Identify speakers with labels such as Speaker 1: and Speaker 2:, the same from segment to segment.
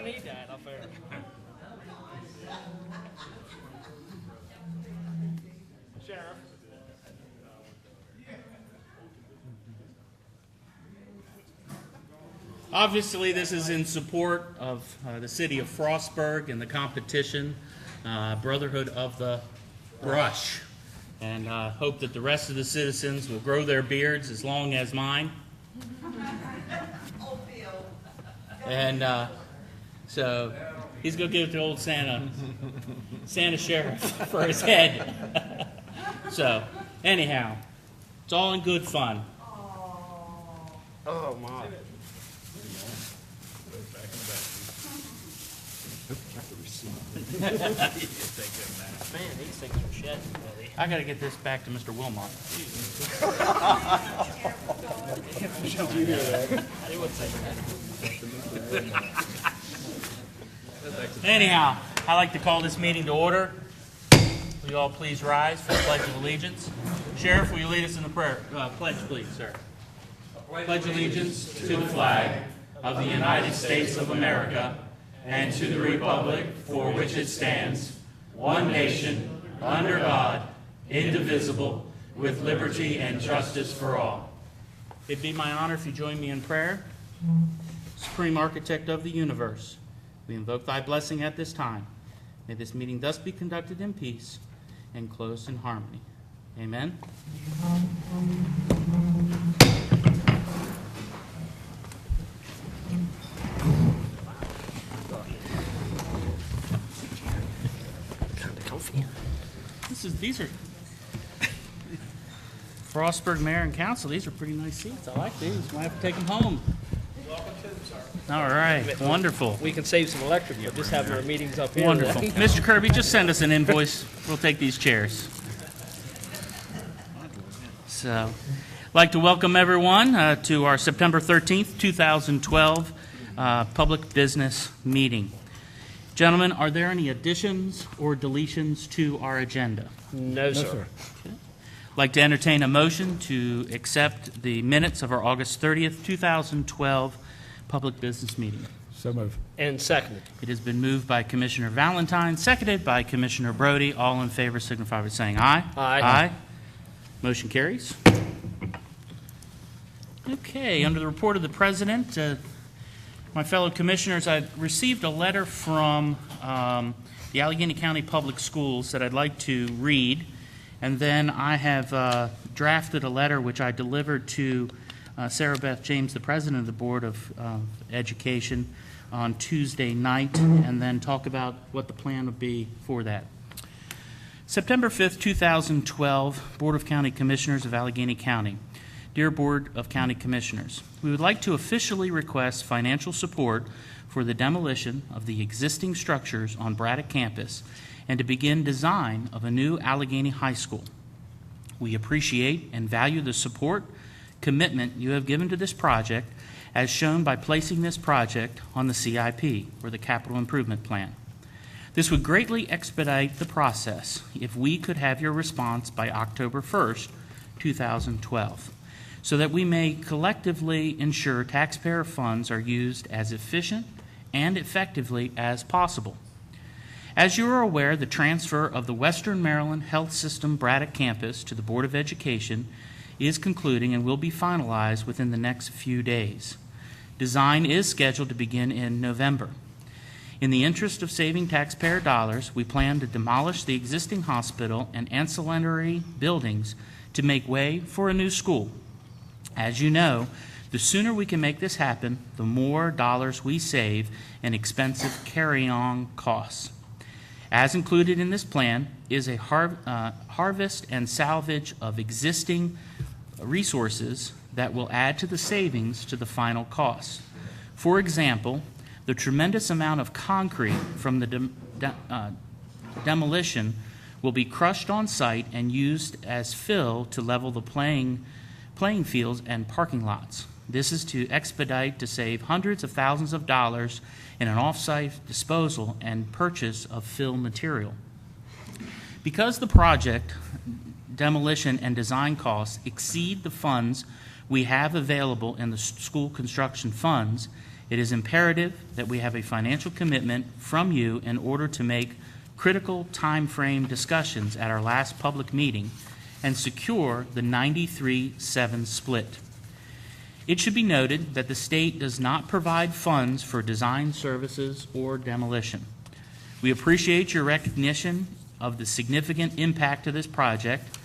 Speaker 1: I need that up there. Sheriff. Obviously, this is in support of the city of Frostburg and the competition, Brotherhood of the Brush. And hope that the rest of the citizens will grow their beards as long as mine. And so he's going to give it to old Santa Sheriff for his head. So anyhow, it's all in good fun. Oh my. Man, these things are shedding, buddy. I got to get this back to Mr. Wilmot. Did you hear that? I would say that. Anyhow, I'd like to call this meeting to order. Will you all please rise for the Pledge of Allegiance? Sheriff, will you lead us in the prayer? Pledge, please, sir. Pledge allegiance to the flag of the United States of America and to the republic for which it stands, one nation, under God, indivisible, with liberty and justice for all. It'd be my honor if you join me in prayer. Supreme Architect of the universe, we invoke thy blessing at this time. May this meeting thus be conducted in peace and closed in harmony. Amen. These are Frostburg Mayor and Council. These are pretty nice seats. I like these. Might have to take them home.
Speaker 2: Welcome to them, sir.
Speaker 1: All right. Wonderful.
Speaker 2: We can save some electric by just having our meetings up here.
Speaker 1: Wonderful. Mr. Kirby, just send us an invoice. We'll take these chairs. So, I'd like to welcome everyone to our September 13th, 2012 public business meeting. Gentlemen, are there any additions or deletions to our agenda?
Speaker 2: No, sir.
Speaker 1: Okay. I'd like to entertain a motion to accept the minutes of our August 30th, 2012 public business meeting.
Speaker 3: So moved.
Speaker 2: And seconded.
Speaker 1: It has been moved by Commissioner Valentine, seconded by Commissioner Brody. All in favor signify by saying aye.
Speaker 2: Aye.
Speaker 1: Aye. Motion carries. Okay, under the report of the President, my fellow commissioners, I received a letter from the Allegany County Public Schools that I'd like to read, and then I have drafted a letter which I delivered to Sarah Beth James, the President of the Board of Education, on Tuesday night, and then talk about what the plan would be for that. September 5th, 2012, Board of County Commissioners of Allegany County. Dear Board of County Commissioners, we would like to officially request financial support for the demolition of the existing structures on Braddock campus and to begin design of a new Allegany High School. We appreciate and value the support, commitment you have given to this project as shown by placing this project on the CIP, or the Capital Improvement Plan. This would greatly expedite the process if we could have your response by October 1st, 2012. So that we may collectively ensure taxpayer funds are used as efficient and effectively as possible. As you are aware, the transfer of the Western Maryland Health System Braddock campus to the Board of Education is concluding and will be finalized within the next few days. Design is scheduled to begin in November. In the interest of saving taxpayer dollars, we plan to demolish the existing hospital and ancillary buildings to make way for a new school. As you know, the sooner we can make this happen, the more dollars we save in expensive carry-on costs. As included in this plan is a harvest and salvage of existing resources that will add to the savings to the final cost. For example, the tremendous amount of concrete from the demolition will be crushed on site and used as fill to level the playing fields and parking lots. This is to expedite to save hundreds of thousands of dollars in an off-site disposal and purchase of fill material. Because the project demolition and design costs exceed the funds we have available in the school construction funds, It is imperative that we have a financial commitment from you in order to make critical time frame discussions at our last public meeting and secure the 93-7 split. It should be noted that the state does not provide funds for design services or demolition. We appreciate your recognition of the significant impact of this project,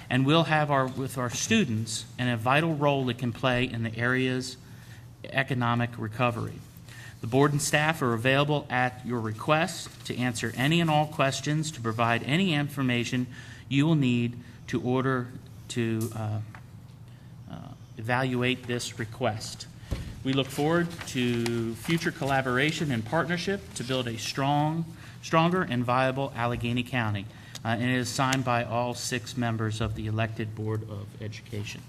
Speaker 1: and we'll have with our students and a vital role it can play in the area's economic recovery. The board and staff are available at your request to answer any and all questions, to provide any information you will need to order to evaluate this request. We look forward to future collaboration and partnership to build a stronger and viable Allegany County. And it is signed by all 6 members of the elected Board of Education.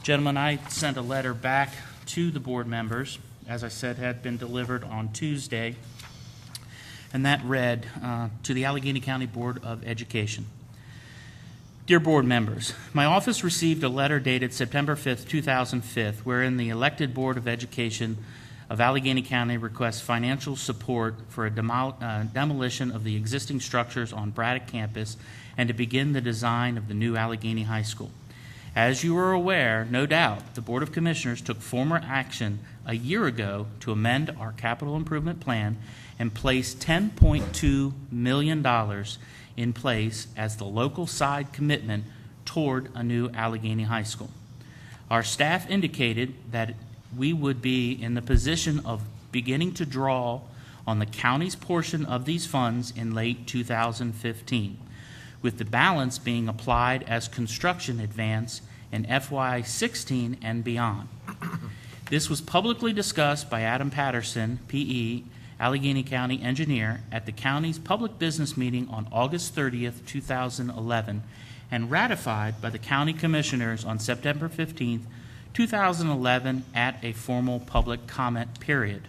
Speaker 1: Gentlemen, I sent a letter back to the board members, as I said, had been delivered on Tuesday, and that read to the Allegany County Board of Education. Dear board members, my office received a letter dated September 5th, 2005, wherein the elected Board of Education of Allegany County requests financial support for a demolition of the existing structures on Braddock campus and to begin the design of the new Allegany High School. As you are aware, no doubt, the Board of Commissioners took formal action a year ago to amend our capital improvement plan and place $10.2 million in place as the local side commitment toward a new Allegany High School. Our staff indicated that we would be in the position of beginning to draw on the county's portion of these funds in late 2015, with the balance being applied as construction advance in FY16 and beyond. This was publicly discussed by Adam Patterson, P.E., Allegany County engineer, at the county's public business meeting on August 30th, 2011, and ratified by the county commissioners on September 15th, 2011 at a formal public comment period.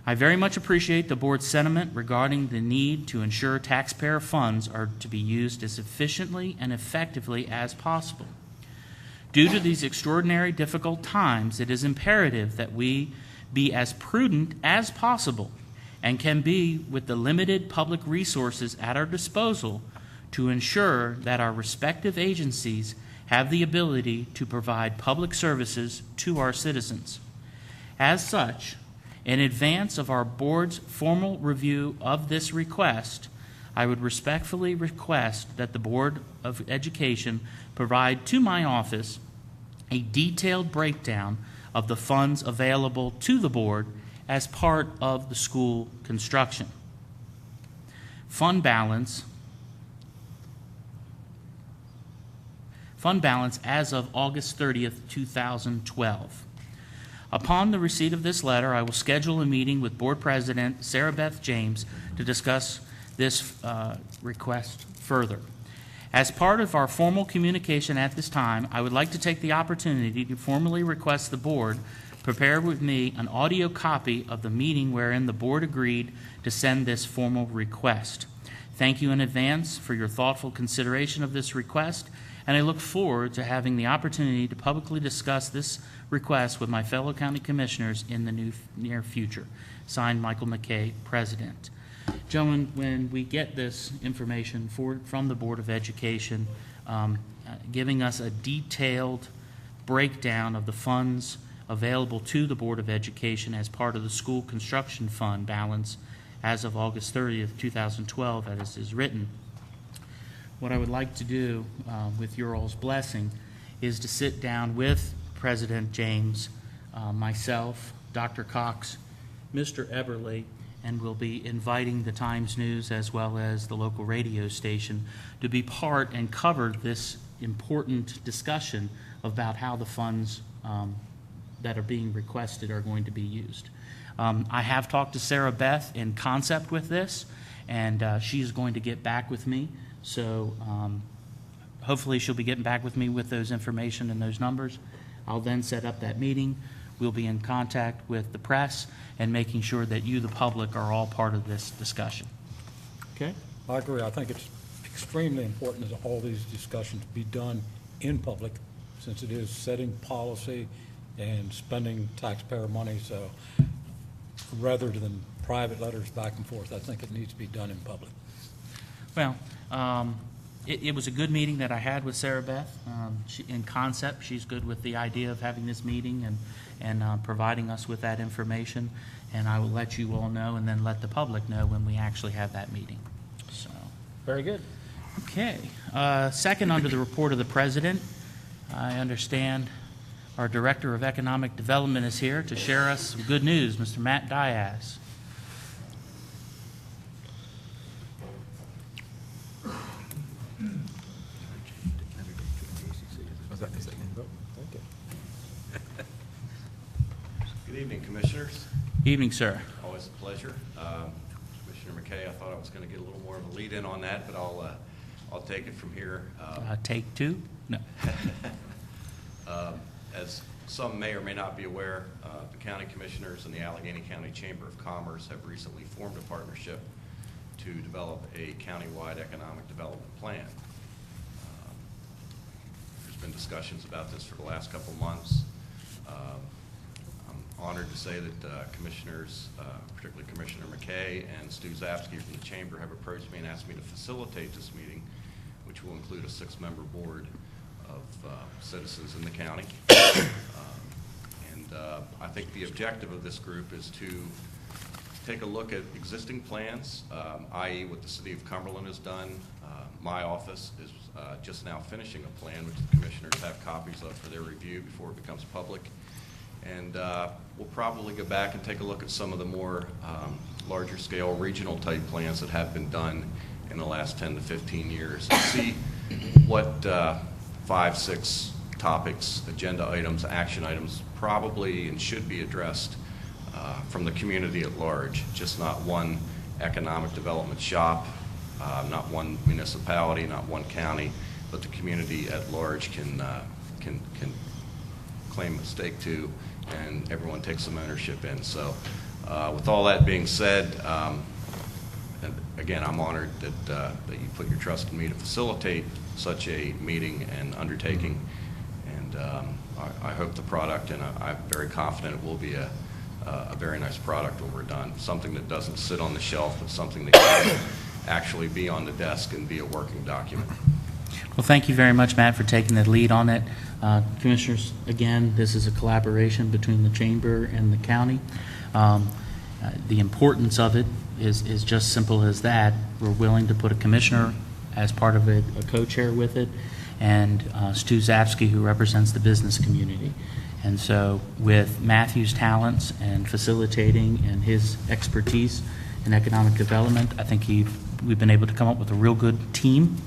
Speaker 1: I very much appreciate the board's sentiment regarding the need to ensure taxpayer funds are to be used as efficiently and effectively as possible. Due to these extraordinary difficult times, it is imperative that we be as prudent as possible and can be with the limited public resources at our disposal to ensure that our respective agencies have the ability to provide public services to our citizens. As such, in advance of our board's formal review of this request, I would respectfully request that the Board of Education provide to my office a detailed breakdown of the funds available to the board as part of the school construction. Fund balance as of August 30th, 2012. Upon the receipt of this letter, I will schedule a meeting with Board President Sarah Beth James to discuss this request further. As part of our formal communication at this time, I would like to take the opportunity to formally request the board prepare with me an audio copy of the meeting wherein the board agreed to send this formal request. Thank you in advance for your thoughtful consideration of this request, and I look forward to having the opportunity to publicly discuss this request with my fellow county commissioners in the near future. Signed, Michael McKay, President. Gentlemen, when we get this information from the Board of Education, giving us a detailed breakdown of the funds available to the Board of Education as part of the school construction fund balance as of August 30th, 2012, as is written, what I would like to do, with your all's blessing, is to sit down with President James, myself, Dr. Cox, Mr. Eberly, and we'll be inviting the Times News as well as the local radio station to be part and cover this important discussion about how the funds that are being requested are going to be used. I have talked to Sarah Beth in concept with this, and she's going to get back with me. So hopefully she'll be getting back with me with those information and those numbers. I'll then set up that meeting. We'll be in contact with the press and making sure that you, the public, are all part of this discussion. Okay?
Speaker 3: I agree. I think it's extremely important that all these discussions be done in public, since it is setting policy and spending taxpayer money. So rather than private letters back and forth. I think it needs to be done in public.
Speaker 1: Well, it was a good meeting that I had with Sarah Beth. In concept, she's good with the idea of having this meeting and providing us with that information. And I will let you all know and then let the public know when we actually have that meeting. So,
Speaker 2: Very good.
Speaker 1: okay. Second, under the report of the President, I understand our Director of Economic Development is here to share us some good news, Mr. Matt Diaz.
Speaker 4: Good evening, Commissioners.
Speaker 1: Evening, sir.
Speaker 4: Always a pleasure. Commissioner McKay, I thought I was going to get a little more of a lead-in on that, but I'll take it from here.
Speaker 1: Take two? No.
Speaker 4: As some may or may not be aware, the County Commissioners and the Allegheny County Chamber of Commerce have recently formed a partnership to develop a countywide economic development plan. There's been discussions about this for the last couple months. I'm honored to say that Commissioners, particularly Commissioner McKay and Stu Zapsky from the Chamber, have approached me and asked me to facilitate this meeting, which will include a 6-member board of citizens in the county. I think the objective of this group is to take a look at existing plans, i.e. what the City of Cumberland has done. My office is just now finishing a plan, which the Commissioners have copies of for their review before it becomes public. And we'll probably go back and take a look at some of the more larger scale regional type plans that have been done in the last 10 to 15 years and see what 5, 6 topics, agenda items, action items probably and should be addressed from the community at large, just not one economic development shop, not one municipality, not one county, but the community at large can claim a stake to, and everyone takes some ownership in. So with all that being said, and again, I'm honored that you put your trust in me to facilitate such a meeting and undertaking, and I hope the product, and I'm very confident it will be a very nice product when we're done, something that doesn't sit on the shelf, but something that can actually be on the desk and be a working document.
Speaker 1: Well, thank you very much, Matt, for taking the lead on it. Commissioners, again, this is a collaboration between the Chamber and the county. The importance of it is just simple as that. We're willing to put a commissioner as part of it, a co-chair with it, and Stu Zapsky, who represents the business community. And so with Matthew's talents and facilitating and his expertise in economic development, I think we've been able to come up with a real good team.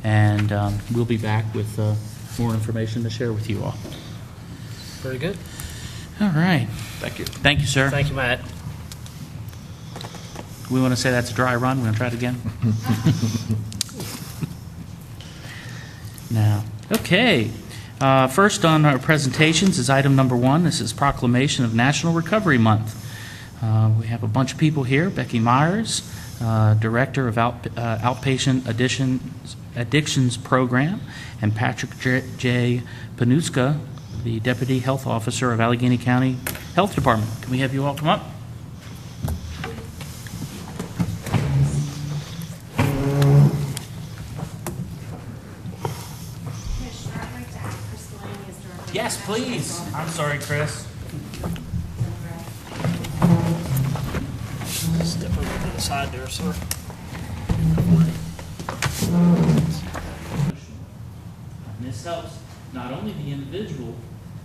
Speaker 1: And we'll be back with more information to share with you all.
Speaker 2: Very good.
Speaker 1: All right.
Speaker 4: Thank you.
Speaker 1: Thank you, sir.
Speaker 2: Thank you, Matt.
Speaker 1: We want to say that's a dry run. We're going to try it again. Now, okay. First on our presentations is item number 1. This is proclamation of National Recovery Month. We have a bunch of people here. Becky Myers, Director of Outpatient Addictions Program, and Patrick J. Panuska, the Deputy Health Officer of Allegheny County Health Department. Can we have you all come up? Yes, please. I'm sorry, Chris.
Speaker 2: Step over to the side there, sir.
Speaker 1: And this helps not only the individual,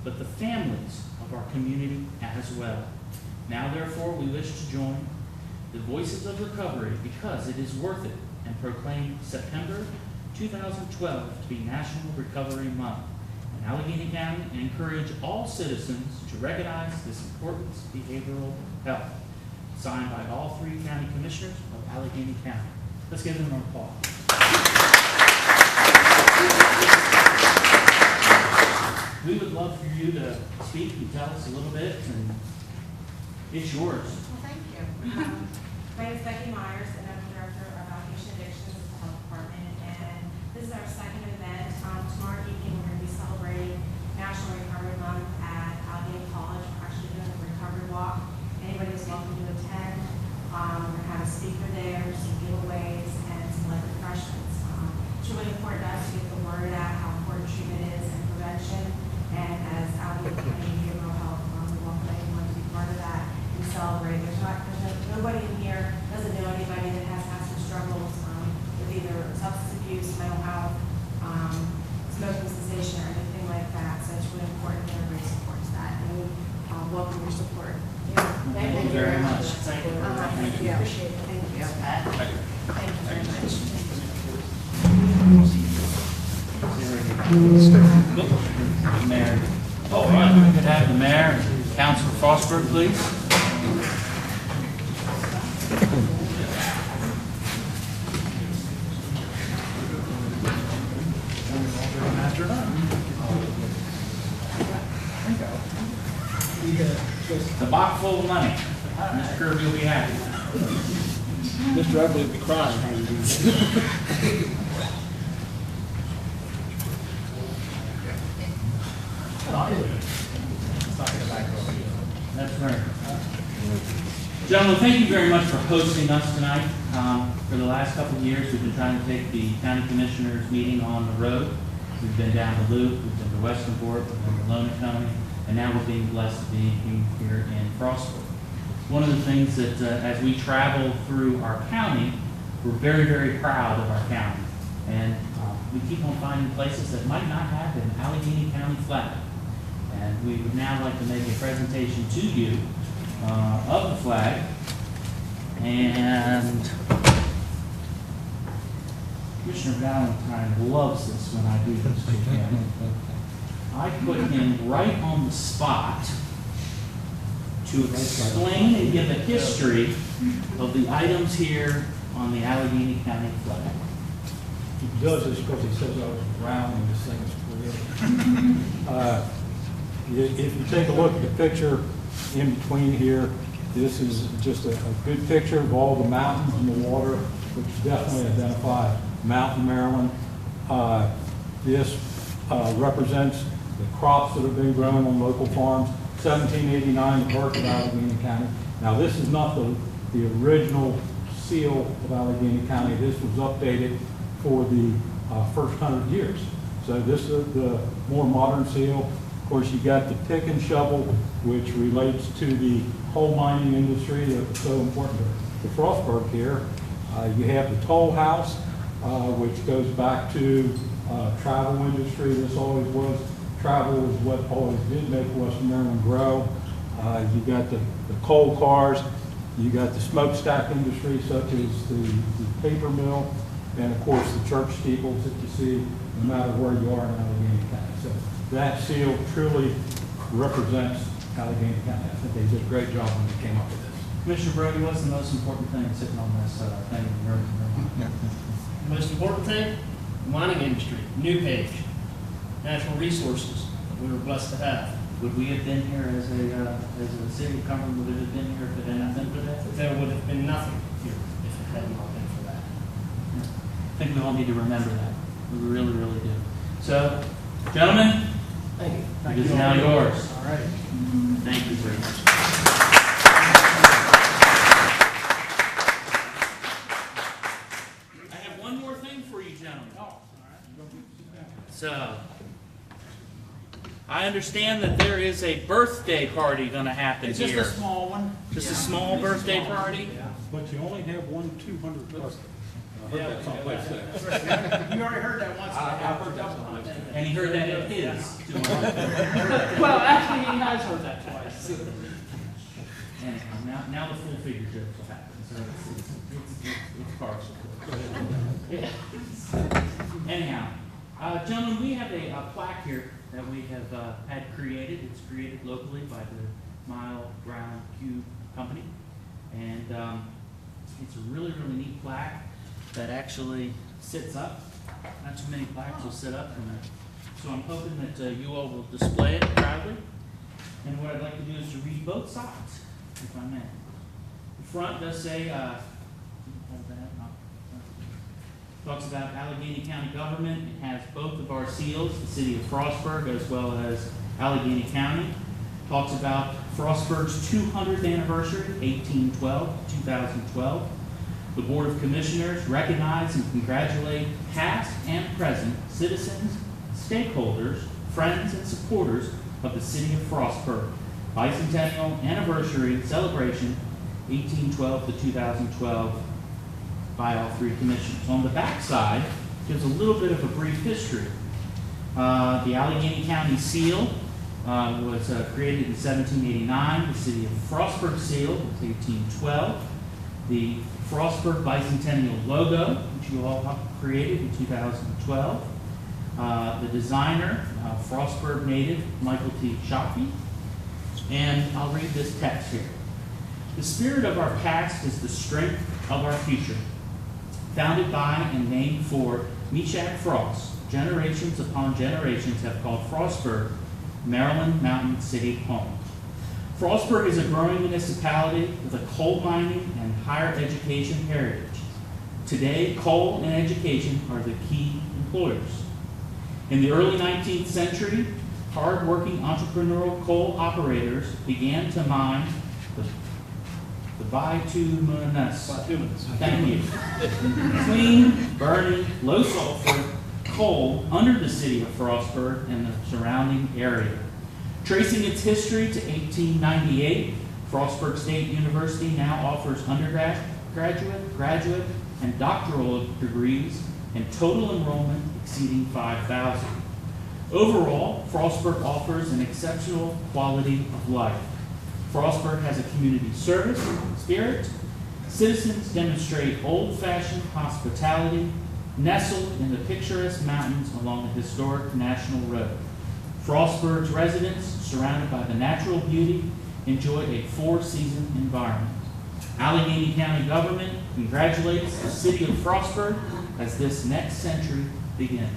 Speaker 1: but the families of our community as well. Now, therefore, we wish to join the Voices of Recovery because it is worth it and proclaim September 2012 to be National Recovery Month in Allegheny County and encourage all citizens to recognize this important behavioral health. Signed by all 3 county commissioners of Allegheny County. Let's give them an applause. We would love for you to speak and tell us a little bit, and it's yours.
Speaker 5: Well, thank you. My name is Becky Myers, and I'm the Director of Outpatient Addictions at the Health Department, and this is our second event. Tomorrow evening, we're going to be celebrating National Recovery Month at Allegheny College. We're actually doing a recovery walk. Anybody is welcome to
Speaker 1: Mayor. All right, we could have the mayor and Councilor Frostburg, please. The box full of money. Mr. Kirby will be happy.
Speaker 3: Mr. Everly would be crying.
Speaker 1: That's right. Gentlemen, thank you very much for hosting us tonight. For the last couple of years, we've been trying to take the county commissioners meeting on the road. We've been down to Loop, we've been to Westernport, we've been to Lona County, and now we're being blessed to be here in Frostburg. One of the things that as we travel through our county, we're very, very proud of our county. And we keep on finding places that might not have an Allegany County flag. And we would now like to make a presentation to you of the flag. And Commissioner Valentine loves this when I do this to him. I put him right on the spot to explain and give a history of the items here on the Allegany County flag.
Speaker 3: He does this because he says I was around when this thing was created. If you take a look at the picture in between here, this is just a good picture of all the mountains and the water, which definitely identify Mountain Maryland. This represents the crops that have been grown on local farms. 1789, the birth of Allegany County. Now, this is not the original seal of Allegany County. This was updated for the first 100 years. So this is the more modern seal. Of course, you got the pick and shovel, which relates to the coal mining industry that's so important to Frostburg here. You have the toll house, which goes back to travel industry. This always was. Travel is what always did make Western Maryland grow. You got the coal cars. You got the smokestack industry, such as the paper mill, and of course the church steeples that you see no matter where you are in Allegany County. So that seal truly represents Allegany County. I think they did a great job when they came up with this.
Speaker 1: Commissioner Brody, what's the most important thing sitting on this thing?
Speaker 2: Most important thing, mining industry, new page, natural resources that we were blessed to have.
Speaker 1: Would we have been here as a city of Cumberland? Would it have been here if it hadn't been for that?
Speaker 2: There would have been nothing here if it had not been for that.
Speaker 1: I think we all need to remember that. We really, really do. So, gentlemen,
Speaker 2: Thank you.
Speaker 1: it is now yours.
Speaker 2: All right.
Speaker 1: Thank you very much. I have one more thing for you, gentlemen. So, I understand that there is a birthday party going to happen
Speaker 2: It's
Speaker 1: here.
Speaker 2: just a small one.
Speaker 1: Just a small birthday party?
Speaker 3: But you only have 1/200 plus. I heard that someplace there.
Speaker 2: You already heard that once. I've heard that once.
Speaker 1: And he heard that at his.
Speaker 2: Well, actually, he has heard that twice.
Speaker 1: Anyhow, now the full figure jokes will happen. So it's partial. Anyhow, gentlemen, we have a plaque here that we have had created. It's created locally by the Mile Brown Cube Company. And it's a really, really neat plaque that actually sits up. Not too many plaques will sit up from it. So I'm hoping that you all will display it proudly. And what I'd like to do is to read both sides, if I may. The front does say, talks about Allegany County government. It has both of our seals, the city of Frostburg as well as Allegany County. Talks about Frostburg's 200th anniversary, 1812-2012. The Board of Commissioners recognize and congratulate past and present citizens, stakeholders, friends, and supporters of the city of Frostburg. Bicentennial anniversary celebration, 1812-2012, by all three commissioners. On the back side, gives a little bit of a brief history. The Allegany County seal was created in 1789. The city of Frostburg seal was 1812. the Frostburg Bicentennial logo, which you all created in 2012. The designer, Frostburg native Michael T. Shockey. And I'll read this text here. The spirit of our past is the strength of our future. Founded by and named for Meshach Frost, generations upon generations have called Frostburg Maryland Mountain City home. Frostburg is a growing municipality with a coal mining and higher education heritage. Today, coal and education are the key employers. In the early 19th century, hard-working entrepreneurial coal operators began to mine the bituminous. Thank you. Clean, burning, low-sulfur coal under the city of Frostburg and the surrounding area. Tracing its history to 1898, Frostburg State University now offers undergraduate, graduate, and doctoral degrees and total enrollment exceeding 5,000. Overall, Frostburg offers an exceptional quality of life. Frostburg has a community service spirit. Citizens demonstrate old-fashioned hospitality, nestled in the picturesque mountains along the historic National Road. Frostburg's residents, surrounded by the natural beauty, enjoy a four-season environment. Alleghany County government congratulates the city of Frostburg as this next century begins.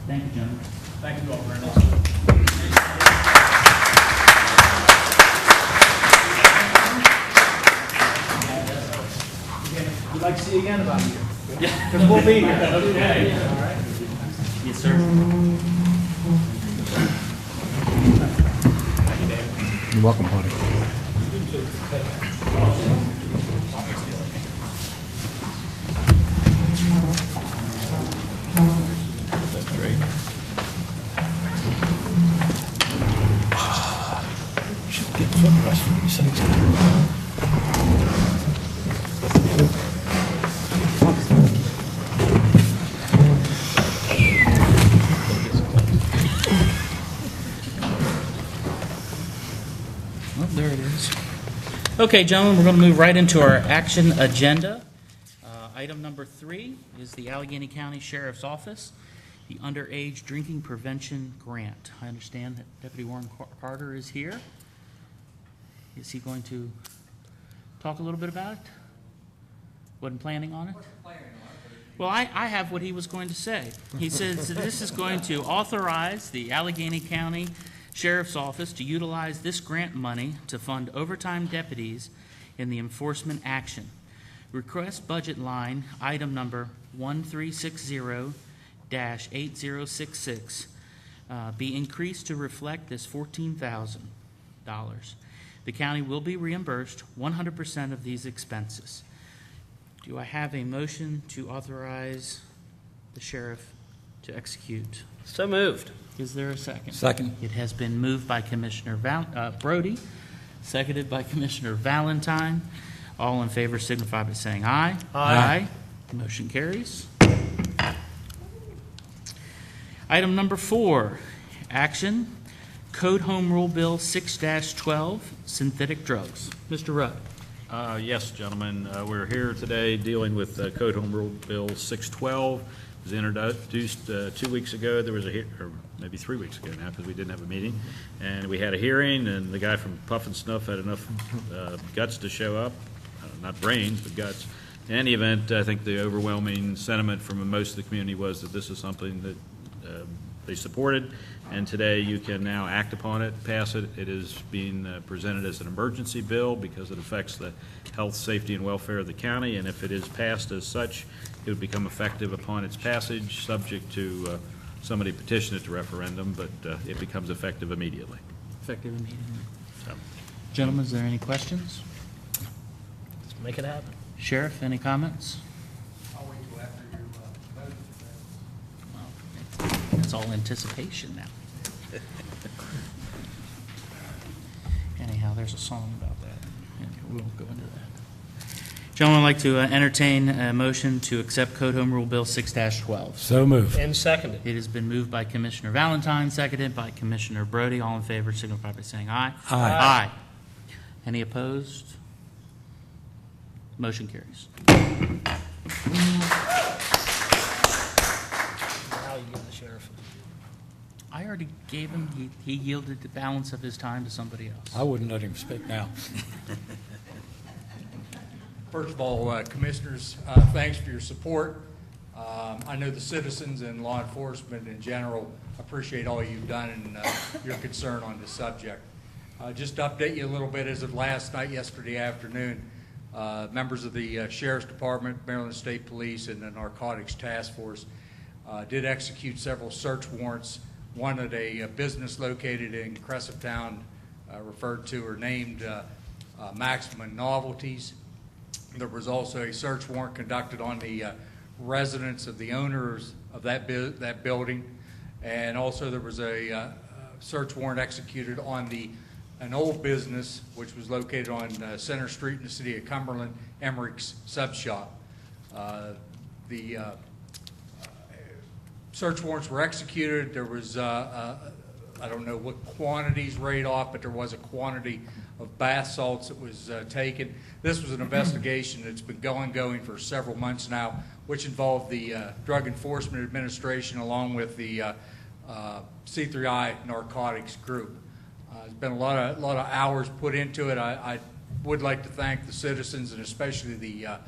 Speaker 1: Thank you, gentlemen.
Speaker 2: Thank you all very much. We'd like to see you again about a year. Yeah. Because we'll be here.
Speaker 1: Okay.
Speaker 2: All right.
Speaker 1: Yes, sir.
Speaker 6: You're welcome, buddy. That's great. Should get foot rest for these things.
Speaker 1: There it is. Okay, gentlemen, we're going to move right into our action agenda. Item number 3 is the Allegheny County Sheriff's Office, the Underage Drinking Prevention Grant. I understand that Deputy Warren Carter is here. Is he going to talk a little bit about it? Wasn't planning on it? Well, I have what he was going to say. He says that this is going to authorize the Allegheny County Sheriff's Office to utilize this grant money to fund overtime deputies in the enforcement action. Request budget line item number 1360-8066 be increased to reflect this $14,000. The county will be reimbursed 100% of these expenses. Do I have a motion to authorize the sheriff to execute?
Speaker 2: So moved.
Speaker 1: Is there a second?
Speaker 6: Second.
Speaker 1: It has been moved by Commissioner Brody, seconded by Commissioner Valentine. All in favor signify by saying aye.
Speaker 2: Aye.
Speaker 1: Motion carries. Item number 4, action, Code Home Rule Bill 6-12, synthetic drugs. Mr. Rudd.
Speaker 7: Yes, gentlemen, we're here today dealing with Code Home Rule Bill 612. It was introduced 2 weeks ago. There was or maybe 3 weeks ago now, because we didn't have a meeting. And we had a hearing, and the guy from Puff and Snuff had enough guts to show up. Not brains, but guts. In any event, I think the overwhelming sentiment from most of the community was that this is something that they supported, and today you can now act upon it, pass it. It is being presented as an emergency bill because it affects the health, safety, and welfare of the county, and if it is passed as such, it would become effective upon its passage, subject to somebody petition it to referendum, but it becomes effective immediately.
Speaker 1: Effective immediately.
Speaker 7: So.
Speaker 1: Gentlemen, is there any questions?
Speaker 2: Let's make it happen.
Speaker 1: Sheriff, any comments?
Speaker 8: I'll wait till after your vote.
Speaker 1: Well, it's all anticipation now. Anyhow, there's a song about that, and we'll go into that. Gentlemen, I'd like to entertain a motion to accept Code Home Rule Bill 6-12.
Speaker 6: So moved.
Speaker 2: And seconded.
Speaker 1: It has been moved by Commissioner Valentine, seconded by Commissioner Brody. All in favor signify by saying aye.
Speaker 6: Aye.
Speaker 1: Any opposed? Motion carries.
Speaker 6: Now you get the sheriff.
Speaker 1: I already gave him, he yielded the balance of his time to somebody else.
Speaker 6: I wouldn't let him speak now.
Speaker 8: First of all, Commissioners, thanks for your support. I know the citizens and law enforcement in general appreciate all you've done and your concern on this subject. Just to update you a little bit, as of last night, yesterday afternoon, members of the Sheriff's Department, Maryland State Police, and the Narcotics Task Force did execute several search warrants, one at a business located in Cresaptown, referred to or named Maximum Novelties. There was also a search warrant conducted on the residence of the owners of that building, and also there was a search warrant executed on an old business which was located on Center Street in the city of Cumberland, Emmerich's Sub Shop. The search warrants were executed. There was, I don't know what quantities rate off, but there was a quantity of bath salts that was taken. This was an investigation that's been going for several months now, which involved the Drug Enforcement Administration along with the C3I Narcotics Group. There's been a lot of hours put into it. I would like to thank the citizens and especially the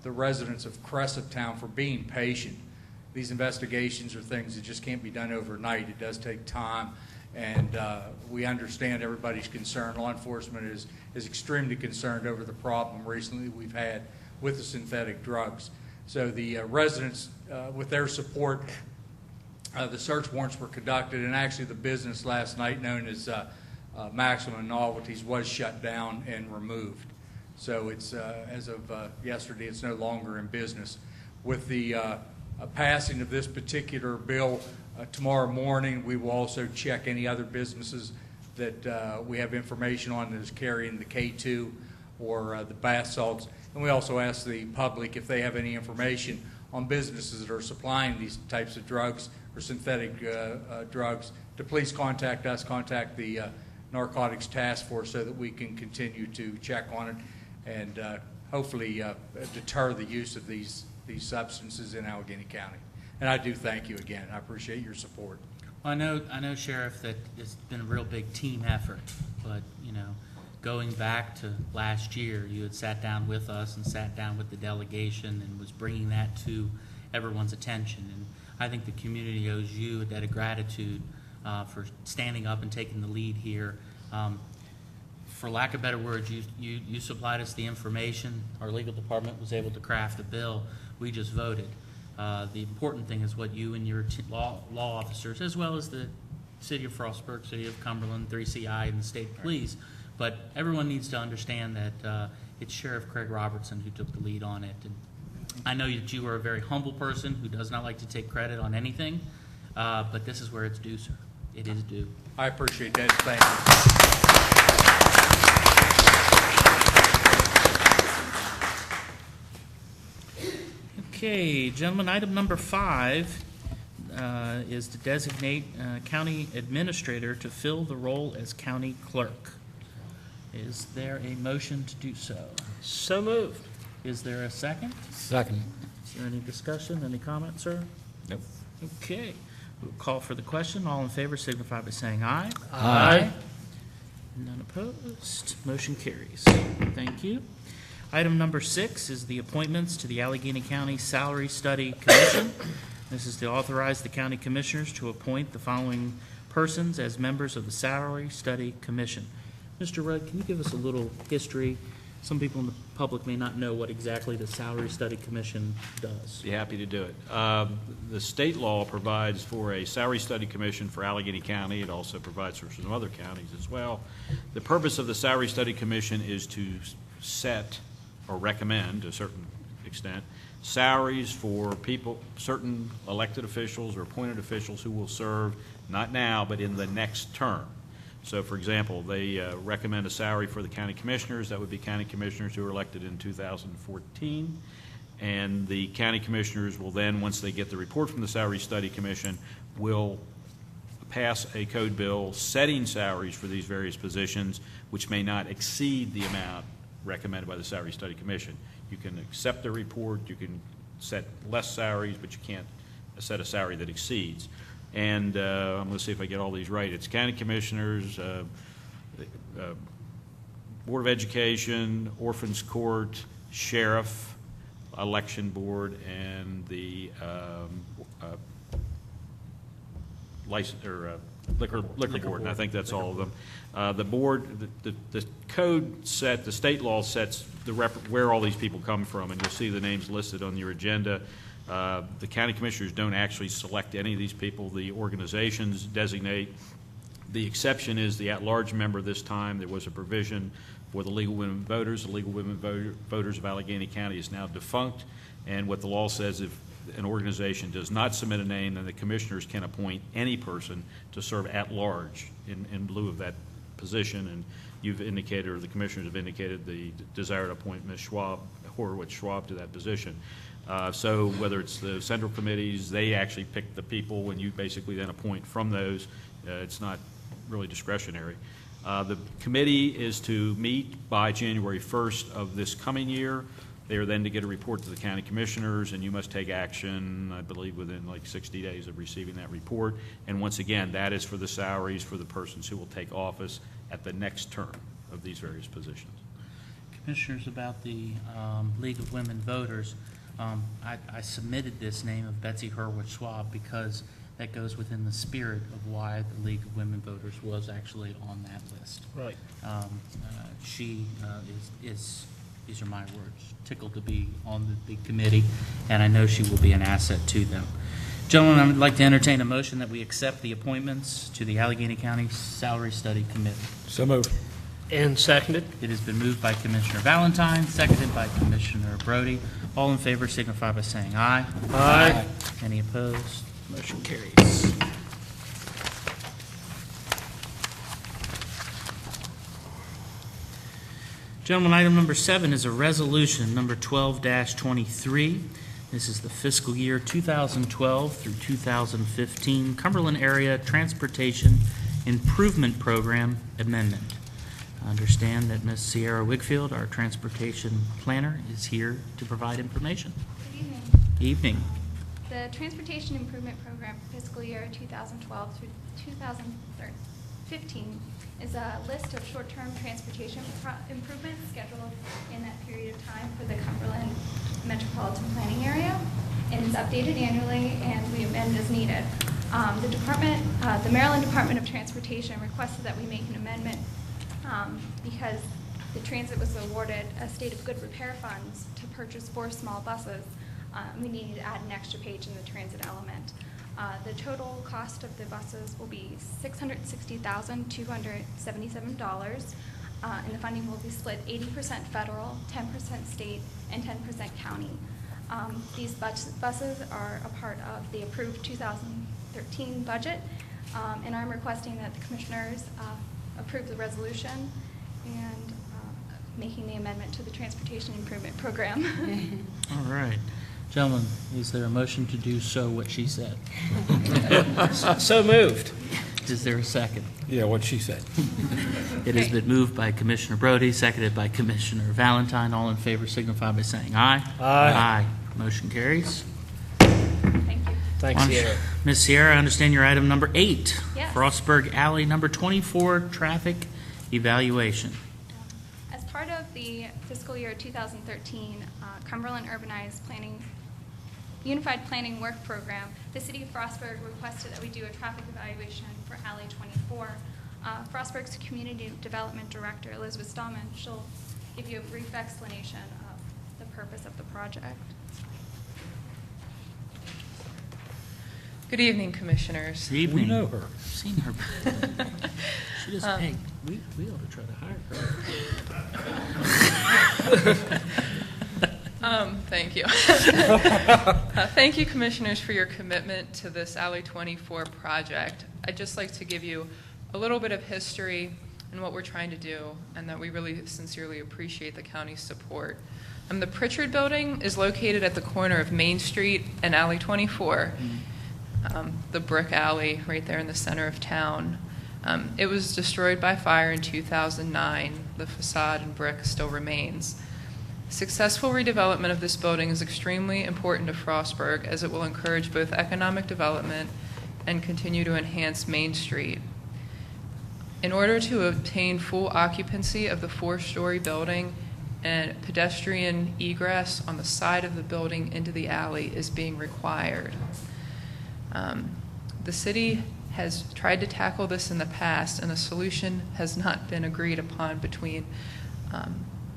Speaker 8: residents of Cresaptown for being patient. These investigations are things that just can't be done overnight. It does take time, and we understand everybody's concern. Law enforcement is extremely concerned over the problem recently we've had with the synthetic drugs. So the residents, with their support, the search warrants were conducted, and actually the business last night known as Maximum Novelties was shut down and removed. So it's, as of yesterday, it's no longer in business. With the passing of this particular bill tomorrow morning, we will also check any other businesses that we have information on that is carrying the K2 or the bath salts. And we also ask the public if they have any information on businesses that are supplying these types of drugs or synthetic drugs to please contact us, contact the Narcotics Task Force so that we can continue to check on it and hopefully deter the use of these substances in Allegany County. And I do thank you again. I appreciate your support.
Speaker 1: I know, Sheriff, that it's been a real big team effort, but, you know, going back to last year, you had sat down with us and sat down with the delegation and was bringing that to everyone's attention. And I think the community owes you a debt of gratitude for standing up and taking the lead here. For lack of better words, you supplied us the information. Our legal department was able to craft the bill. We just voted. The important thing is what you and your law officers, as well as the City of Frostburg, City of Cumberland, 3CI, and the State Police, but everyone needs to understand that it's Sheriff Craig Robertson who took the lead on it. And I know that you are a very humble person who does not like to take credit on anything, but this is where it's due, sir. It is due.
Speaker 8: I appreciate that. Thank you.
Speaker 1: Okay, gentlemen, item number 5 is to designate county administrator to fill the role as county clerk. Is there a motion to do so?
Speaker 6: So moved.
Speaker 1: Is there a second?
Speaker 6: Second.
Speaker 1: Is there any discussion, any comments, sir?
Speaker 6: Nope.
Speaker 1: Okay, we'll call for the question. All in favor signify by saying aye.
Speaker 6: Aye.
Speaker 1: None opposed. Motion carries. Thank you. Item number 6 is the appointments to the Allegany County Salary Study Commission. This is to authorize the county commissioners to appoint the following persons as members of the Salary Study Commission. Mr. Rudd, can you give us a little history? Some people in the public may not know what exactly the Salary Study Commission does.
Speaker 7: Be happy to do it. The state law provides for a salary study commission for Allegany County. It also provides for some other counties as well. The purpose of the salary study commission is to set or recommend, to a certain extent, salaries for people, certain elected officials or appointed officials who will serve not now but in the next term. So, for example, they recommend a salary for the county commissioners. That would be county commissioners who were elected in 2014. And the county commissioners will then, once they get the report from the Salary Study Commission, will pass a code bill setting salaries for these various positions, which may not exceed the amount recommended by the Salary Study Commission. You can accept the report, you can set less salaries, but you can't set a salary that exceeds. And I'm going to see if I get all these right. It's county commissioners, Board of Education, Orphans Court, Sheriff, Election Board, and the Liquor Board, and I think that's all of them. The board, the code set, the state law sets where all these people come from, and you'll see the names listed on your agenda. The county commissioners don't actually select any of these people. The organizations designate. The exception is the at-large member this time. There was a provision for the League of Women Voters. The League of Women Voters of Allegany County is now defunct, and what the law says, if an organization does not submit a name, then the commissioners can appoint any person to serve at large in lieu of that position. And you've indicated, or the commissioners have indicated, the desire to appoint Ms. Horowitz-Schwab to that position. So whether it's the central committees, they actually pick the people, and you basically then appoint from those. It's not really discretionary. The committee is to meet by January 1st of this coming year. They are then to get a report to the county commissioners, and you must take action, I believe, within like 60 days of receiving that report. And once again, that is for the salaries for the persons who will take office at the next term of these various positions.
Speaker 1: Commissioners, about the League of Women Voters, I submitted this name of Betsy Horowitz-Schwab because that goes within the spirit of why the League of Women Voters was actually on that list.
Speaker 6: Right.
Speaker 1: She is, these are my words, tickled to be on the committee, and I know she will be an asset to them. Gentlemen, I would like to entertain a motion that we accept the appointments to the Allegany County Salary Study Committee.
Speaker 6: So moved.
Speaker 2: And seconded.
Speaker 1: It has been moved by Commissioner Valentine, seconded by Commissioner Brody. All in favor signify by saying aye.
Speaker 2: Aye.
Speaker 1: Any opposed?
Speaker 6: Motion carries.
Speaker 1: Gentlemen, item number 7 is a resolution, number 12-23. This is the fiscal year 2012 through 2015 Cumberland Area Transportation Improvement Program Amendment. I understand that Ms. Sierra Wigfield, our transportation planner, is here to provide information.
Speaker 9: Good evening.
Speaker 1: Evening.
Speaker 9: The Transportation Improvement Program for fiscal year 2012 through 2015 is a list of short-term transportation improvements scheduled in that period of time for the Cumberland Metropolitan Planning Area. And it's updated annually, and we amend as needed. The Maryland Department of Transportation requested that we make an amendment because the transit was awarded a state of good repair funds to purchase 4 small buses. We needed to add an extra page in the transit element. The total cost of the buses will be $660,277, and the funding will be split 80% federal, 10% state, and 10% county. These buses are a part of the approved 2013 budget, and I'm requesting that the commissioners approve the resolution and making the amendment to the Transportation Improvement Program.
Speaker 1: All right. Gentlemen, is there a motion to do so what she said?
Speaker 2: So moved.
Speaker 1: Is there a second?
Speaker 6: Yeah, what she said.
Speaker 1: It has been moved by Commissioner Brody, seconded by Commissioner Valentine. All in favor signify by saying aye.
Speaker 2: Aye.
Speaker 1: Motion carries.
Speaker 9: Thank you.
Speaker 2: Thanks, Sierra.
Speaker 1: Ms. Sierra, I understand your item number 8.
Speaker 9: Yes.
Speaker 1: Frostburg Alley, number 24, traffic evaluation.
Speaker 9: As part of the fiscal year 2013 Cumberland Urbanized Unified Planning Work Program, the City of Frostburg requested that we do a traffic evaluation for Alley 24. Frostburg's Community Development Director, Elizabeth Stallman, she'll give you a brief explanation of the purpose of the project.
Speaker 10: Good evening, Commissioners.
Speaker 1: Good evening.
Speaker 6: We know her.
Speaker 1: I've seen her. She doesn't, hey, we ought to try to hire her.
Speaker 10: Thank you. Thank you, Commissioners, for your commitment to this Alley 24 project. I'd just like to give you a little bit of history and what we're trying to do, and that we really sincerely appreciate the county's support. The Pritchard Building is located at the corner of Main Street and Alley 24, the brick alley right there in the center of town. It was destroyed by fire in 2009. the facade and brick still remains. Successful redevelopment of this building is extremely important to Frostburg, as it will encourage both economic development and continue to enhance Main Street. In order to obtain full occupancy of the 4-story building, and pedestrian egress on the side of the building into the alley is being required. The city has tried to tackle this in the past, and a solution has not been agreed upon between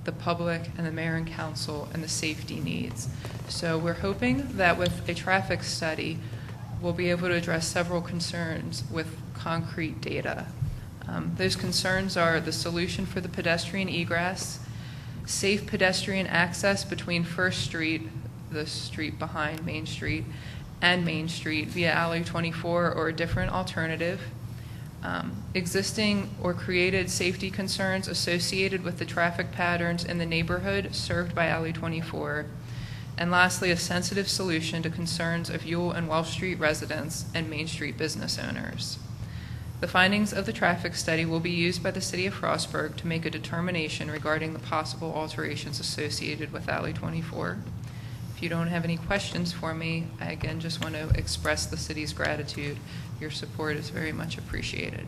Speaker 10: the public and the mayor and council and the safety needs. So we're hoping that with a traffic study, we'll be able to address several concerns with concrete data. Those concerns are the solution for the pedestrian egress, safe pedestrian access between First Street, the street behind Main Street, and Main Street via Alley 24 or a different alternative, existing or created safety concerns associated with the traffic patterns in the neighborhood served by Alley 24, and lastly, a sensitive solution to concerns of Ewell and Welsh Street residents and Main Street business owners. The findings of the traffic study will be used by the City of Frostburg to make a determination regarding the possible alterations associated with Alley 24. If you don't have any questions for me, I again just want to express the city's gratitude. Your support is very much appreciated.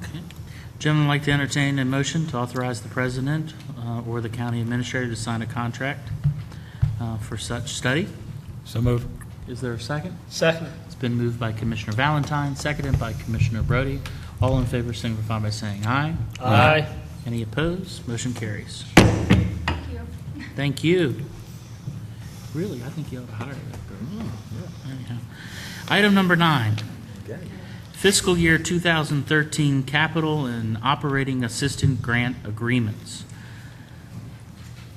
Speaker 1: Okay. Gentlemen, would like to entertain a motion to authorize the president or the county administrator to sign a contract for such study.
Speaker 6: So moved.
Speaker 1: Is there a second?
Speaker 2: Second.
Speaker 1: It's been moved by Commissioner Valentine, seconded by Commissioner Brody. All in favor signify by saying aye.
Speaker 2: Aye.
Speaker 1: Any opposed? Motion carries.
Speaker 9: Thank you.
Speaker 1: Thank you. Really, I think you ought to hire that girl. Anyhow. Item number 9. Fiscal year 2013 capital and operating assistant grant agreements.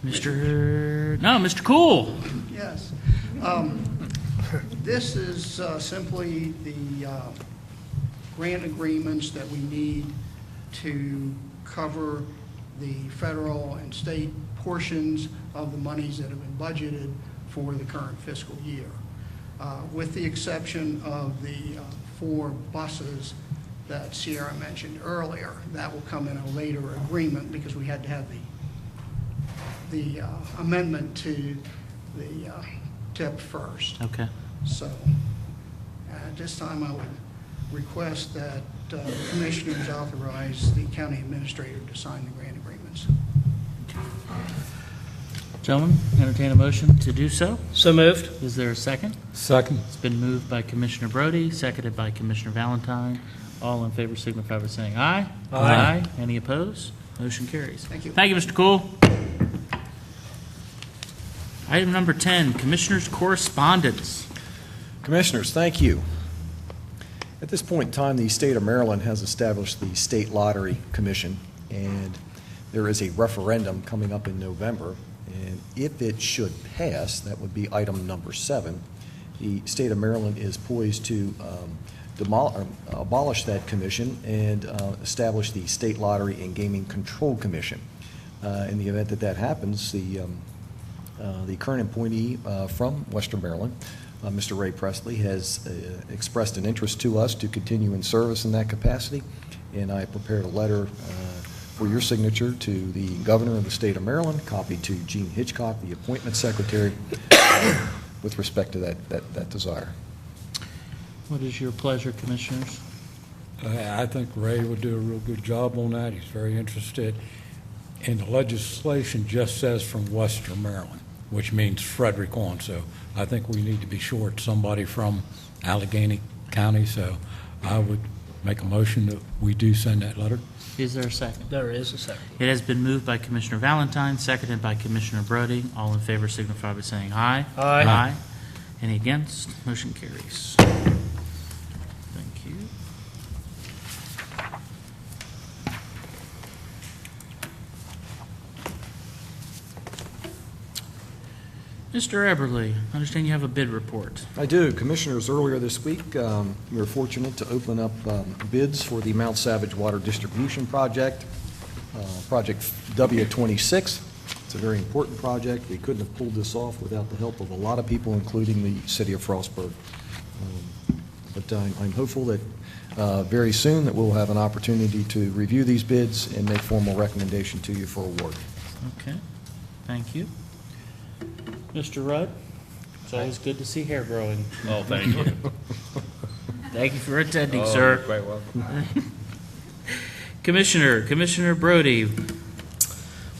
Speaker 1: Mr. Cool.
Speaker 11: Yes. This is simply the grant agreements that we need to cover the federal and state portions of the monies that have been budgeted for the current fiscal year. With the exception of the 4 buses that Sierra mentioned earlier, that will come in a later agreement because we had to have the amendment to the TIP first.
Speaker 1: Okay.
Speaker 11: So at this time, I would request that the commissioners authorize the county administrator to sign the grant agreements.
Speaker 1: Gentlemen, entertain a motion to do so.
Speaker 2: So moved.
Speaker 1: Is there a second?
Speaker 6: Second.
Speaker 1: It's been moved by Commissioner Brody, seconded by Commissioner Valentine. All in favor signify by saying aye.
Speaker 2: Aye.
Speaker 1: Any opposed? Motion carries.
Speaker 11: Thank you.
Speaker 1: Thank you, Mr. Cool. Item number 10, Commissioners' Correspondence.
Speaker 12: Commissioners, thank you. At this point in time, the state of Maryland has established the State Lottery Commission, and there is a referendum coming up in November. And if it should pass, that would be item number 7. The state of Maryland is poised to abolish that commission and establish the State Lottery and Gaming Control Commission. In the event that that happens, the current appointee from Western Maryland, Mr. Ray Presley, has expressed an interest to us to continue in service in that capacity, and I prepared a letter for your signature to the governor of the state of Maryland, copy to Gene Hitchcock, the appointment secretary, with respect to that desire.
Speaker 1: What is your pleasure, Commissioners?
Speaker 6: I think Ray would do a real good job on that. He's very interested. And the legislation just says from Western Maryland, which means Frederick on. So I think we need to be short somebody from Allegany County. So I would make a motion that we do send that letter.
Speaker 1: Is there a second?
Speaker 2: There is a second.
Speaker 1: It has been moved by Commissioner Valentine, seconded by Commissioner Brody. All in favor signify by saying aye.
Speaker 2: Aye.
Speaker 1: Aye. Any against? Motion carries. Thank you. Mr. Eberly, I understand you have a bid report.
Speaker 12: I do. Commissioners, earlier this week, we were fortunate to open up bids for the Mount Savage Water Distribution Project, Project W26. It's a very important project. We couldn't have pulled this off without the help of a lot of people, including the city of Frostburg. But I'm hopeful that very soon that we'll have an opportunity to review these bids and make formal recommendation to you for award.
Speaker 1: Okay, thank you. Mr. Rudd, it's always good to see hair growing.
Speaker 7: Oh, thank you.
Speaker 1: Thank you for attending,
Speaker 7: Oh,
Speaker 1: sir.
Speaker 7: you're quite welcome.
Speaker 1: Commissioner Brody.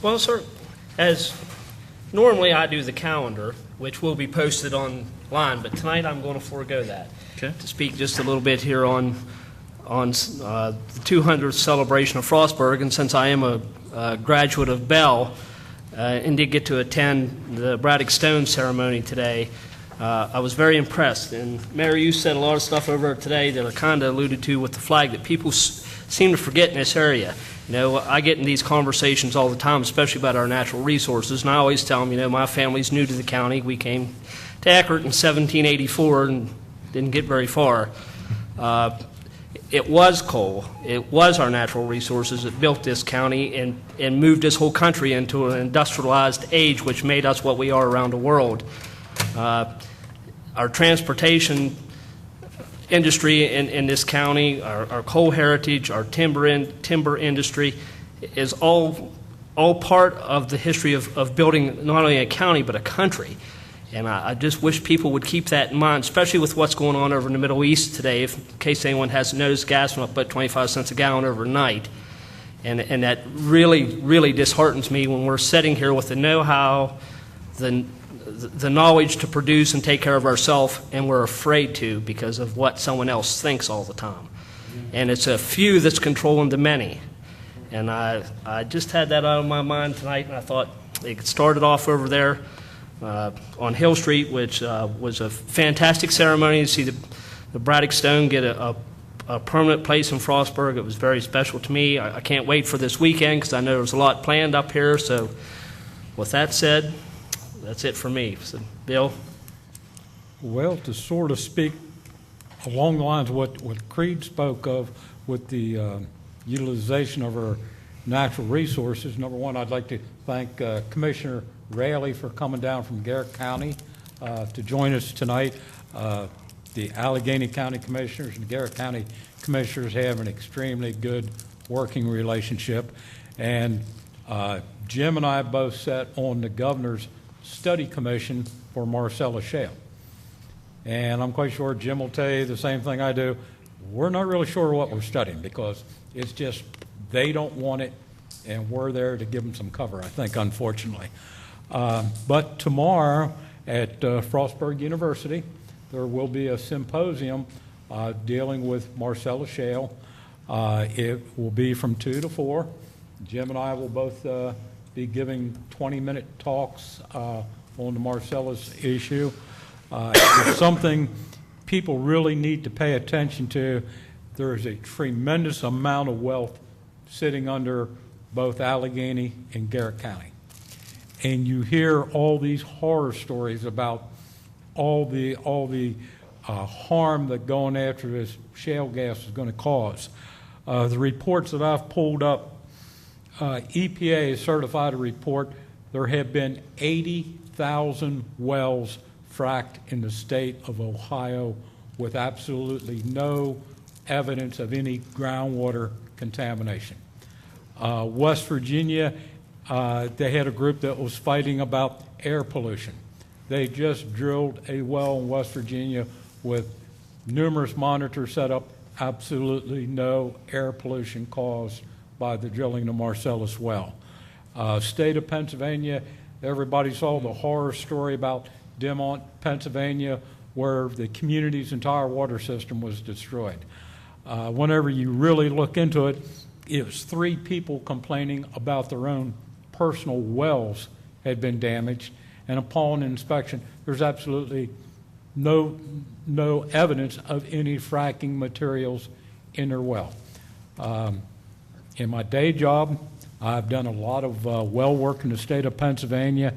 Speaker 2: Well, sir, as normally I do the calendar, which will be posted online, but tonight I'm going to forego that.
Speaker 1: Okay.
Speaker 2: To speak just a little bit here on the 200th celebration of Frostburg, and since I am a graduate of Bell and did get to attend the Braddock Stone ceremony today, I was very impressed. And Mayor, you said a lot of stuff over today that I kind of alluded to with the flag that people seem to forget in this area. You know, I get in these conversations all the time, especially about our natural resources, and I always tell them, you know, my family's new to the county. We came to Eckerd in 1784 and didn't get very far. It was coal. It was our natural resources that built this county and moved this whole country into an industrialized age, which made us what we are around the world. Our transportation industry in this county, our coal heritage, our timber industry is all part of the history of building not only a county but a country. And I just wish people would keep that in mind, especially with what's going on over in the Middle East today. In case anyone hasn't noticed, gas went up about 25 cents a gallon overnight. And that really, really disheartens me when we're sitting here with the know-how, the knowledge to produce and take care of ourselves, and we're afraid to because of what someone else thinks all the time. And it's a few that's controlling the many. And I just had that out of my mind tonight, and I thought it started off over there on Hill Street, which was a fantastic ceremony to see the Braddock Stone get a permanent place in Frostburg. It was very special to me. I can't wait for this weekend because I know there's a lot planned up here. So with that said, that's it for me. So, Bill?
Speaker 6: Well, to sort of speak along the lines of what Creed spoke of with the utilization of our natural resources, number one, I'd like to thank Commissioner Raley for coming down from Garrett County to join us tonight. The Allegany County Commissioners and Garrett County Commissioners have an extremely good working relationship. And Jim and I both sat on the Governor's Study Commission for Marcellus Shale. And I'm quite sure Jim will tell you the same thing I do. We're not really sure what we're studying because it's just they don't want it, and we're there to give them some cover, I think, unfortunately. But tomorrow at Frostburg University, there will be a symposium dealing with Marcellus Shale. It will be from 2 to 4. Jim and I will both be giving 20-minute talks on the Marcellus issue. It's something people really need to pay attention to. There is a tremendous amount of wealth sitting under both Allegany and Garrett County. And you hear all these horror stories about all the harm that going after this shale gas is going to cause. The reports that I've pulled up, EPA has certified a report. There have been 80,000 wells fracked in the state of Ohio with absolutely no evidence of any groundwater contamination. West Virginia, they had a group that was fighting about air pollution. They just drilled a well in West Virginia with numerous monitors set up, absolutely no air pollution caused by the drilling of Marcellus well. State of Pennsylvania, everybody saw the horror story about Demont, Pennsylvania, where the community's entire water system was destroyed. Whenever you really look into it, it was 3 people complaining about their own personal wells had been damaged, and upon inspection, there's absolutely no evidence of any fracking materials in their well. In my day job, I've done a lot of well work in the state of Pennsylvania.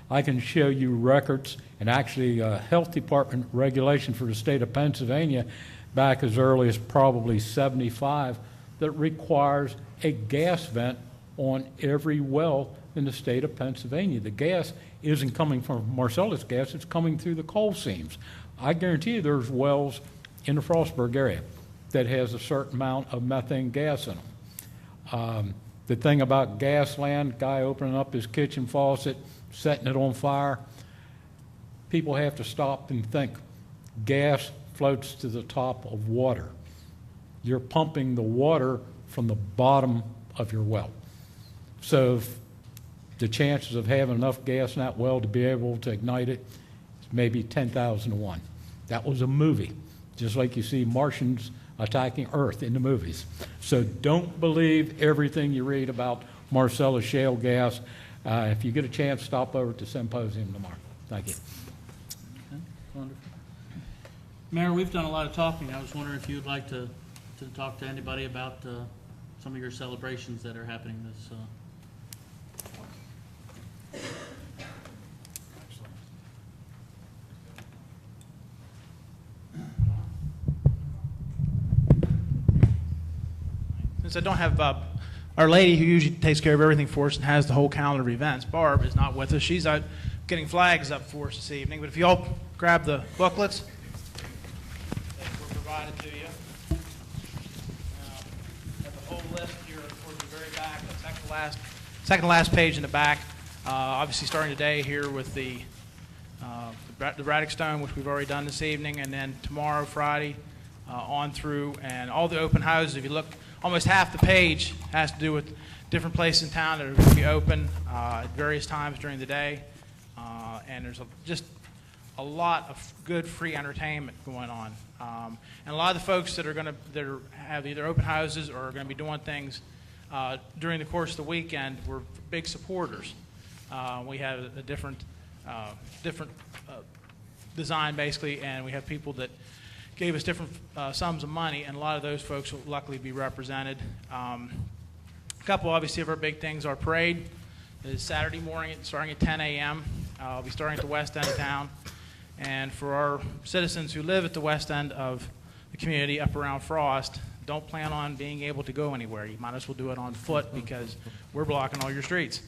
Speaker 6: I can show you records and actually health department regulation for the state of Pennsylvania back as early as probably 75 that requires a gas vent on every well in the state of Pennsylvania. The gas isn't coming from Marcellus gas, it's coming through the coal seams. I guarantee you there's wells in the Frostburg area that has a certain amount of methane gas in them. The thing about Gasland, guy opening up his kitchen faucet, setting it on fire, people have to stop and think. Gas floats to the top of water. You're pumping the water from the bottom of your well. So the chances of having enough gas in that well to be able to ignite it is maybe 10,000 to 1. That was a movie, just like you see Martians attacking Earth in the movies. So don't believe everything you read about Marcellus shale gas. If you get a chance, stop over to Symposium tomorrow. Thank you.
Speaker 1: Okay, wonderful. Mayor, we've done a lot of talking. I was wondering if you'd like to talk to anybody about some of your celebrations that are happening this.
Speaker 13: Since I don't have our lady who usually takes care of everything for us and has the whole calendar of events, Barb, is not with us. She's out getting flags up for us this evening. But if you all grab the booklets that were provided to you. Have the whole list here towards the very back, the second to last page in the back. Obviously starting today here with the Braddock Stone, which we've already done this evening, and then tomorrow, Friday, on through, and all the open houses. If you look, almost half the page has to do with different places in town that are going to be open at various times during the day. And there's just a lot of good free entertainment going on. And a lot of the folks that have either open houses or are going to be doing things during the course of the weekend were big supporters. We have a different design, basically, and we have people that gave us different sums of money, and a lot of those folks will luckily be represented. A couple, obviously, of our big things. Our parade is Saturday morning, starting at 10 a.m. I'll be starting at the west end of town. And for our citizens who live at the west end of the community up around Frost, don't plan on being able to go anywhere. You might as well do it on foot because we're blocking all your streets.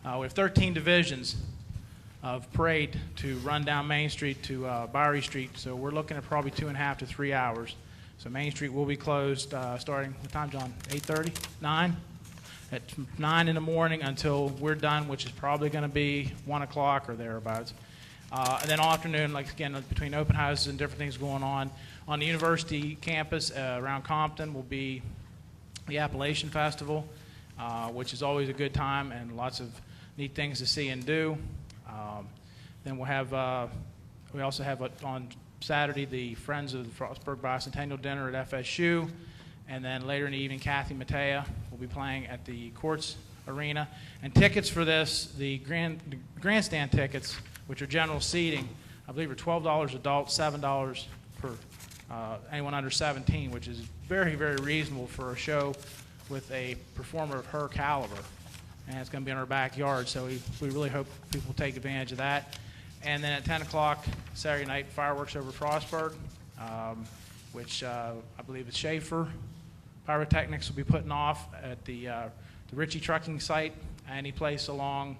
Speaker 13: We have 13 divisions of parade to run down Main Street to Bowery Street, so we're looking at probably 2.5 to 3 hours. So Main Street will be closed starting, what time, John? 8:30? 9? At 9 in the morning until we're done, which is probably going to be 1 o'clock or thereabouts. And then all afternoon, like again, between open houses and different things going on the university campus around Compton will be the Appalachian Festival, which is always a good time and lots of neat things to see and do. Then we'll have, we also have on Saturday the Friends of the Frostburg Bicentennial Dinner at FSU, and then later in the evening, Kathy Matea will be playing at the Courts Arena. And tickets for this, the grandstand tickets, which are general seating, I believe are $12 adult, $7 for anyone under 17, which is very, very reasonable for a show with a performer of her caliber. And it's going to be in our backyard, so we really hope people take advantage of that. And then at 10 o'clock Saturday night, fireworks over Frostburg, which I believe is Schaefer Pyrotechnics will be putting off at the Ritchie trucking site, any place along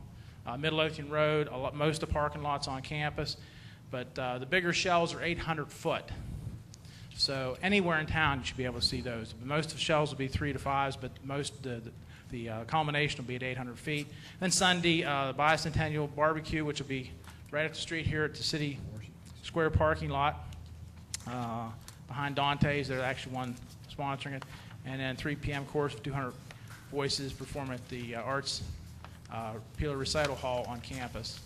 Speaker 13: Midlothian Road, most of the parking lots on campus. But the bigger shells are 800 foot. So anywhere in town you should be able to see those. Most of the shells will be 3 to 5s, but most the culmination will be at 800 feet. Then Sunday, the Bicentennial Barbecue, which will be right up the street here at the City Square parking lot behind Dante's. They're actually one sponsoring it. And then 3 p.m. course with 200 voices perform at the Arts Peeler Recital Hall on campus.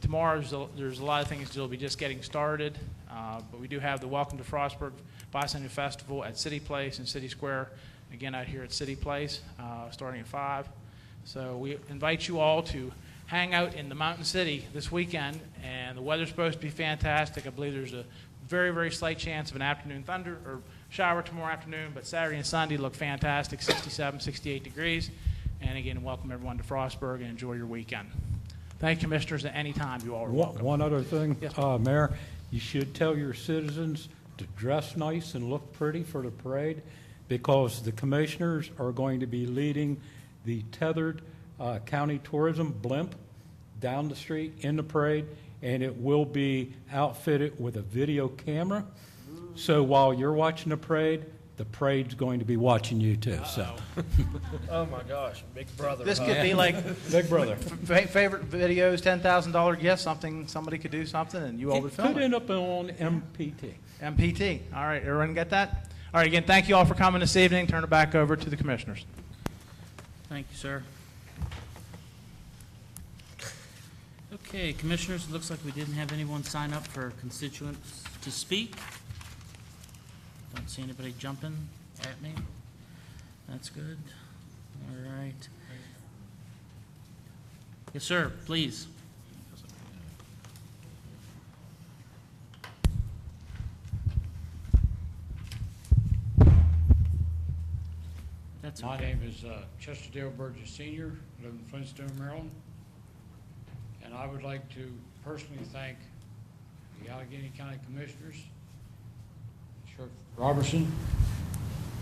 Speaker 13: Tomorrow there's a lot of things that will be just getting started, but we do have the Welcome to Frostburg Bicentennial Festival at City Place and City Square, again out here at City Place, starting at 5. So we invite you all to hang out in the Mountain City this weekend, and the weather's supposed to be fantastic. I believe there's a very, very slight chance of an afternoon thunder or shower tomorrow afternoon, but Saturday and Sunday look fantastic, 67, 68 degrees. And again, welcome everyone to Frostburg and enjoy your weekend. Thank you, Commissioners. At any time, you all are welcome.
Speaker 6: One other thing,
Speaker 13: Yes.
Speaker 6: Mayor, you should tell your citizens to dress nice and look pretty for the parade, because the commissioners are going to be leading the tethered county tourism blimp down the street in the parade, and it will be outfitted with a video camera. So while you're watching the parade's going to be watching you too, so.
Speaker 2: Oh, my gosh, Big Brother.
Speaker 13: This could be like
Speaker 6: Big brother.
Speaker 13: favorite videos, $10,000 gift, somebody could do something and you all would film
Speaker 6: Put
Speaker 13: it.
Speaker 6: it up on MPT.
Speaker 13: MPT. All right, everyone get that? All right, again, thank you all for coming this evening. Turn it back over to the commissioners.
Speaker 1: Thank you, sir. Okay, commissioners, it looks like we didn't have anyone sign up for constituents to speak. Don't see anybody jumping at me. That's good. All right. Yes, sir, please. That's
Speaker 14: My
Speaker 1: okay.
Speaker 14: name is Chester Dale Burgess Sr., live in Flintstone, Maryland. And I would like to personally thank the Allegheny County Commissioners, Sheriff Robertson,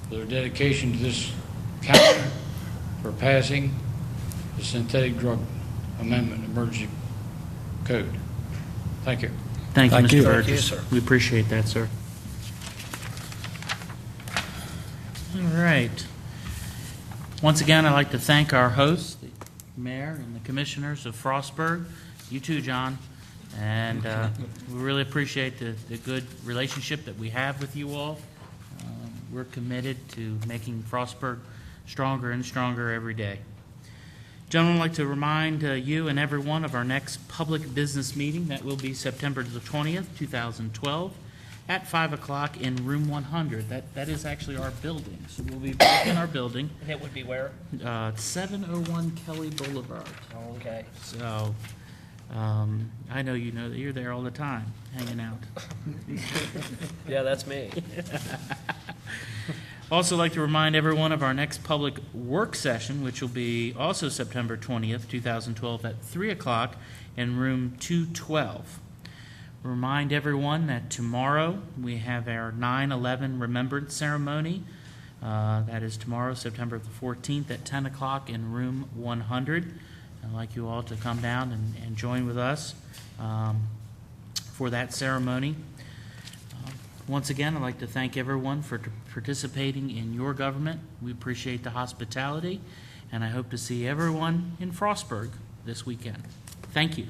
Speaker 14: for their dedication to this county for passing the Synthetic Drug Amendment Emergency Code. Thank you.
Speaker 1: Thank you,
Speaker 6: Thank
Speaker 1: Mr.
Speaker 6: you.
Speaker 1: Burgess.
Speaker 2: Thank you, sir.
Speaker 1: We appreciate that, sir. All right. Once again, I'd like to thank our hosts, the mayor and the commissioners of Frostburg. You too, John. And we really appreciate the good relationship that we have with you all. We're committed to making Frostburg stronger and stronger every day. Gentlemen, I'd like to remind you and everyone of our next public business meeting. That will be September the 20th, 2012, at 5 o'clock in room 100. That is actually our building. So we'll be back in our building,
Speaker 2: And it would be where?
Speaker 1: 701 Kelly Boulevard.
Speaker 2: Okay.
Speaker 1: So I know you know that you're there all the time, hanging out.
Speaker 2: Yeah, that's me.
Speaker 1: Also like to remind everyone of our next public work session, which will be also September 20th, 2012 at 3 o'clock in room 212. Remind everyone that tomorrow we have our 9/11 Remembrance Ceremony. That is tomorrow, September the 14th at 10 o'clock in room 100. I'd like you all to come down and join with us for that ceremony. Once again, I'd like to thank everyone for participating in your government. We appreciate the hospitality, and I hope to see everyone in Frostburg this weekend. Thank you.